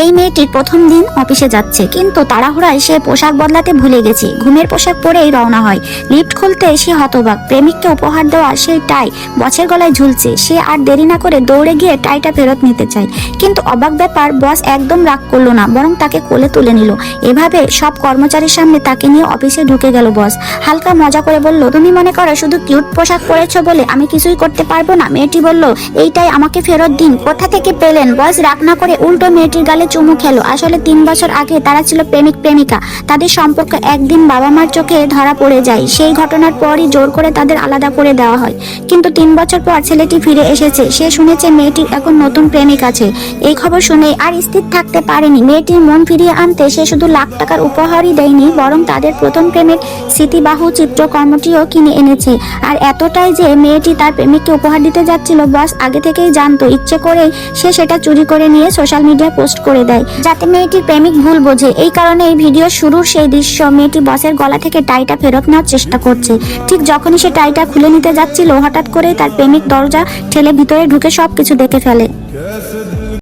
এই মেয়েটির প্রথম দিন অফিসে যাচ্ছে, কিন্তু তাড়াহুড়ায় সে পোশাক বদলাতে ভুলে গেছে। ঘুমের পোশাক পরেই রওনা হয়। লিফট খুলতে সে হতবাক। প্রেমিককে উপহার দেওয়া সেই টাই বসের গলায় ঝুলছে। সে আর দেরি না করে দৌড়ে গিয়ে টাইটা ফেরত নিতে চায়, কিন্তু অবাক ব্যাপার, বস একদম রাগ করলো না, বরং তাকে কোলে তুলে নিল। এভাবে সব কর্মচারীর সামনে তাকে নিয়ে অফিসে ঢুকে গেল বস। হালকা মজা করে বলল, তুমি মনে করো শুধু কিউট পোশাক পরেছো বলে আমি কিছুই করতে পারবো না? মেয়েটি বলল, এইটাই আমাকে ফেরত দিন। কোথা থেকে পেলেন? বস রাগ না করে উল্টো মেয়েটির গালে চুমু খেলো। আসলে 3 বছর আগে তারা ছিল প্রেমিক প্রেমিকা। তাদের সম্পর্ক একদিন বাবা মার চোখে ধরা পড়ে যায়। সেই ঘটনার পরই জোর করে তাদের আলাদা করে দেওয়া হয়। কিন্তু 3 বছর পর ছেলেটি ফিরে এসেছে। সে শুনেছে মেয়েটির এখন নতুন প্রেমিক আছে। এই খবর শুনে আর স্থির থাকতে পারেনি। মেয়েটির মন ফিরিয়ে আনতে সে শুধু লাখ টাকার উপহারই দেয়নি, বরং তাদের প্রথম প্রেমের স্মৃতিবাহু চিত্রকর্মটিও কিনে এনেছে। আর এতটাই যে মেয়েটি তার প্রেমিককে উপহার দিতে যাচ্ছিল, বস আগে থেকেই জানতো। ইচ্ছে করেই সে সেটা চুরি করে নিয়ে সোশ্যাল মিডিয়ায় পোস্ট করে দেয়, যাতে মেয়েটির প্রেমিক ভুল বোঝে। এই কারণে এই ভিডিও শুরুর সেই দৃশ্য, মেয়েটি বসের গলা থেকে টাইটা ফেরত নেওয়ার চেষ্টা করছে। ঠিক যখনই সে টাইটা খুলে নিতে যাচ্ছিল, হঠাৎ করে তার প্রেমিক দরজা ঠেলে ভিতরে ঢুকে সবকিছু দেখে ফেলে।